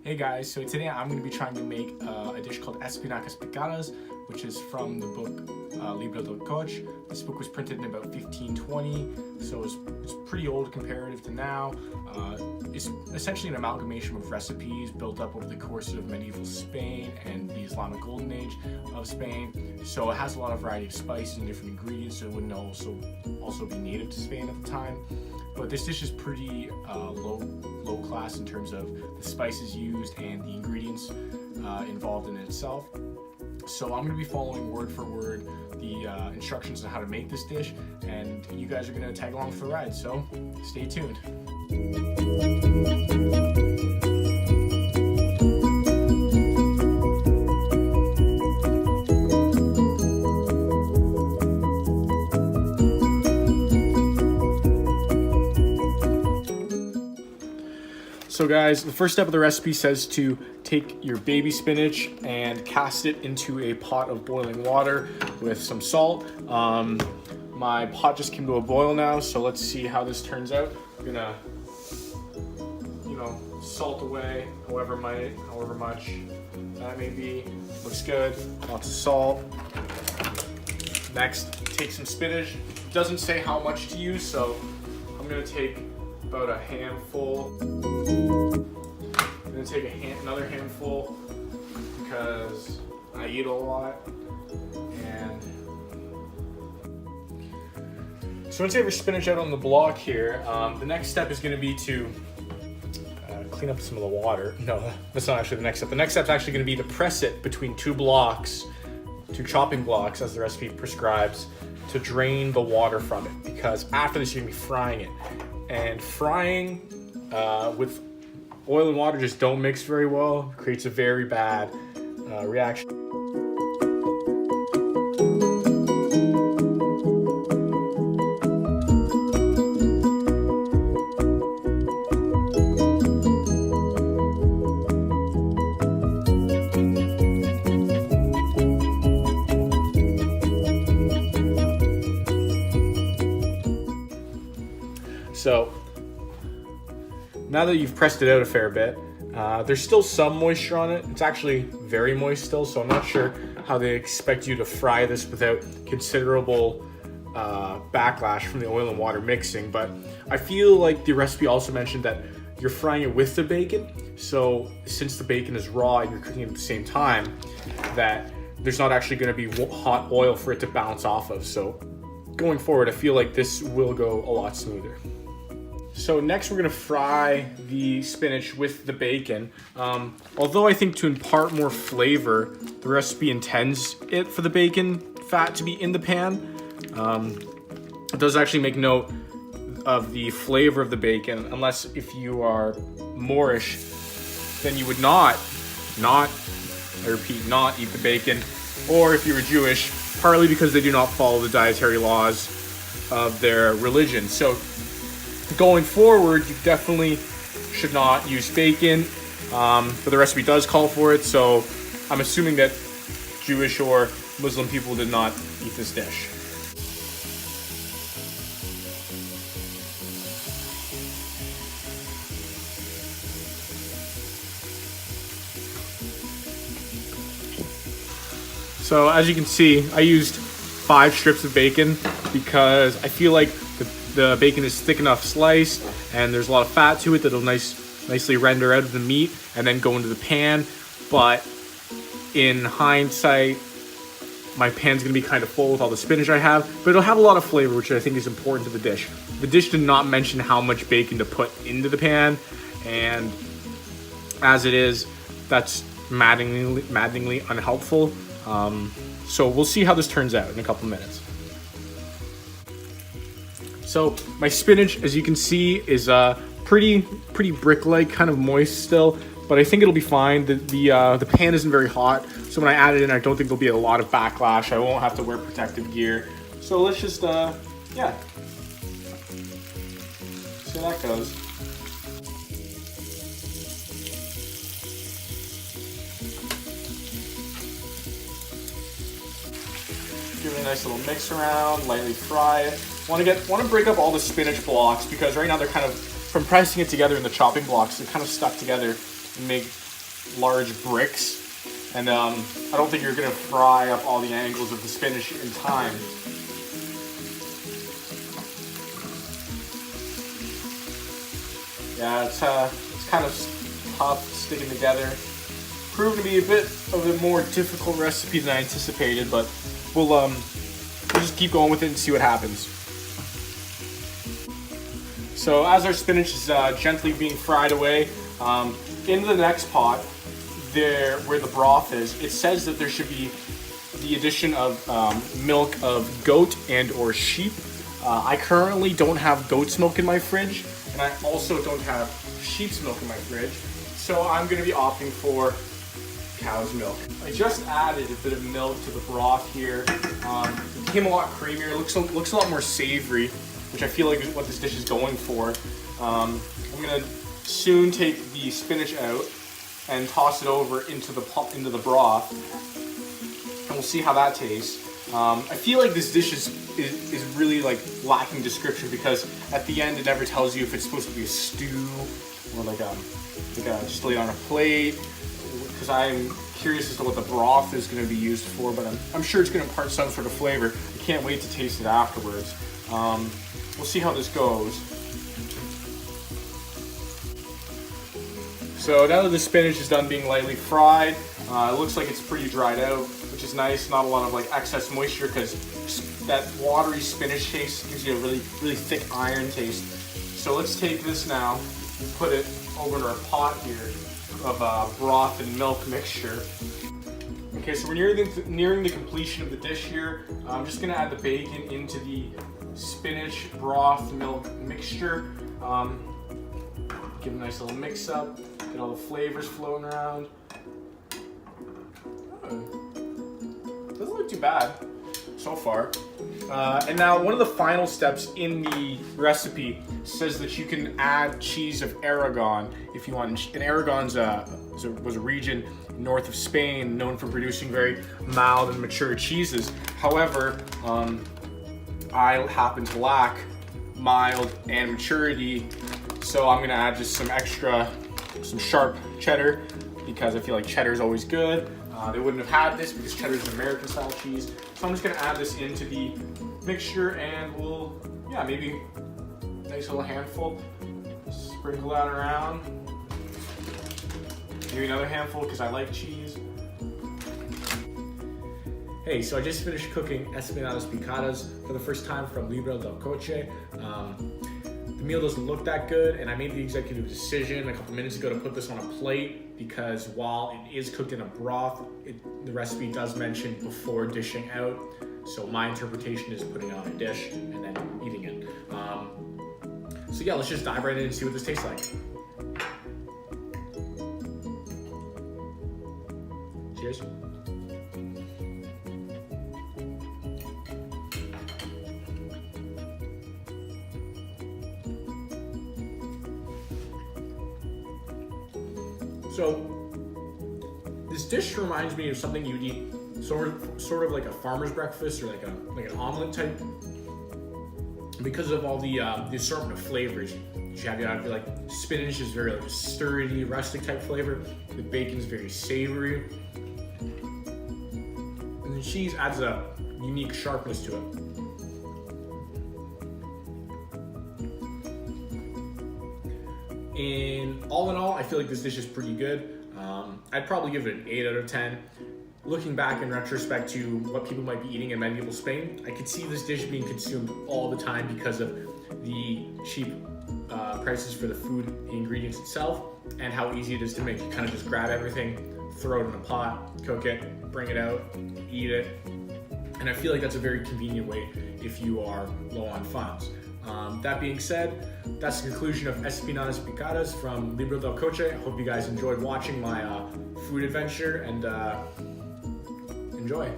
Hey guys, so today I'm going to be trying to make a dish called Espinacas Picadas, which is from the book Libre Del Coch. This book was printed in about 1520, so it's pretty old comparative to now. It's essentially an amalgamation of recipes built up over the course of medieval Spain and the Islamic Golden Age of Spain. So it has a lot of variety of spices and different ingredients, so it wouldn't also be native to Spain at the time. But this dish is pretty low class in terms of the spices used and the ingredients involved in it itself. So I'm going to be following word for word the instructions on how to make this dish, and you guys are going to tag along for the ride, so stay tuned. So guys, the first step of the recipe says to take your baby spinach and cast it into a pot of boiling water with some salt. My pot just came to a boil now, so let's see how this turns out. I'm gonna, salt away however much that may be. Looks good, lots of salt. Next, take some spinach. It doesn't say how much to use, so I'm gonna take about a handful. I'm gonna take another handful because I eat a lot. And so once you have your spinach out on the block here, the next step is gonna be to clean up some of the water. No, that's not actually the next step. The next step is actually gonna be to press it between two chopping blocks, as the recipe prescribes, to drain the water from it, because after this you're gonna be frying it. And frying with oil and water just don't mix very well. It creates a very bad reaction. So now that you've pressed it out a fair bit, there's still some moisture on it. It's actually very moist still, so I'm not sure how they expect you to fry this without considerable backlash from the oil and water mixing. But I feel like the recipe also mentioned that you're frying it with the bacon. So since the bacon is raw and you're cooking it at the same time, that there's not actually going to be hot oil for it to bounce off of. So going forward, I feel like this will go a lot smoother. So next we're gonna fry the spinach with the bacon. Although I think to impart more flavor, the recipe intends it for the bacon fat to be in the pan. It does actually make note of the flavor of the bacon, unless if you are Moorish, then you would not eat the bacon, or if you were Jewish, partly because they do not follow the dietary laws of their religion. So going forward, you definitely should not use bacon, but the recipe does call for it, so I'm assuming that Jewish or Muslim people did not eat this dish. So as you can see, I used 5 strips of bacon because I feel like the bacon is thick enough sliced and there's a lot of fat to it that'll nicely render out of the meat and then go into the pan. But in hindsight, my pan's gonna be kind of full with all the spinach I have, but it'll have a lot of flavor, which I think is important to the dish. The dish did not mention how much bacon to put into the pan, and as it is, that's maddeningly unhelpful. So we'll see how this turns out in a couple minutes. So my spinach, as you can see, is pretty brick-like, kind of moist still, but I think it'll be fine. The pan isn't very hot, so when I add it in, I don't think there'll be a lot of backlash. I won't have to wear protective gear. So let's just, see how that goes. Give it a nice little mix around, lightly fry it. Want to break up all the spinach blocks, because right now they're kind of, from pressing it together in the chopping blocks, they're kind of stuck together and make large bricks. And I don't think you're gonna fry up all the angles of the spinach in time. Yeah, it's kind of tough sticking together. Proved to be a bit of a more difficult recipe than I anticipated, but we'll just keep going with it and see what happens. So as our spinach is gently being fried away, in the next pot, there where the broth is, it says that there should be the addition of milk of goat and or sheep. I currently don't have goat's milk in my fridge, and I also don't have sheep's milk in my fridge, so I'm going to be opting for cow's milk. I just added a bit of milk to the broth here. It became a lot creamier. It looks a lot more savory, which I feel like is what this dish is going for. I'm going to soon take the spinach out and toss it over into the broth, and we'll see how that tastes. I feel like this dish is really like lacking description, because at the end it never tells you if it's supposed to be a stew or like just laid on a plate, because I'm curious as to what the broth is going to be used for, but I'm sure it's going to impart some sort of flavor. I can't wait to taste it afterwards. We'll see how this goes. So now that the spinach is done being lightly fried, it looks like it's pretty dried out, which is nice. Not a lot of like excess moisture, because that watery spinach taste gives you a really thick iron taste. So let's take this now and put it over in our pot here of broth and milk mixture. Okay, so we're nearing the completion of the dish here. I'm just gonna add the bacon into the spinach broth milk mixture. Give it a nice little mix up, get all the flavors floating around. Doesn't look too bad so far. And now one of the final steps in the recipe says that you can add cheese of Aragon if you want. And Aragon's was a region north of Spain known for producing very mild and mature cheeses. However, I happen to lack mild and maturity, so I'm gonna add just some sharp cheddar, because I feel like cheddar is always good. They wouldn't have had this because cheddar is an American style cheese. So I'm just gonna add this into the mixture, and we'll, maybe a nice little handful. Sprinkle that around. Maybe another handful because I like cheese. Hey, so I just finished cooking Espinacas Picadas for the first time from Libre Del Coch. The meal doesn't look that good, and I made the executive decision a couple minutes ago to put this on a plate, because while it is cooked in a broth, the recipe does mention before dishing out. So my interpretation is putting it on a dish and then eating it. So yeah, let's just dive right in and see what this tastes like. Cheers. So this dish reminds me of something you'd eat sort of like a farmer's breakfast, or like an omelet type, because of all the assortment of flavors you have. You like spinach is very like a sturdy, rustic type flavor. The bacon is very savory, and the cheese adds a unique sharpness to it. In all, I feel like this dish is pretty good. I'd probably give it an 8 out of 10. Looking back in retrospect to what people might be eating in medieval Spain, I could see this dish being consumed all the time because of the cheap prices for the food, the ingredients itself, and how easy it is to make. You kind of just grab everything, throw it in a pot, cook it, bring it out, eat it. And I feel like that's a very convenient way if you are low on funds. That being said, that's the conclusion of Espinacas Picadas from Libre Del Coch. I hope you guys enjoyed watching my food adventure, and enjoy.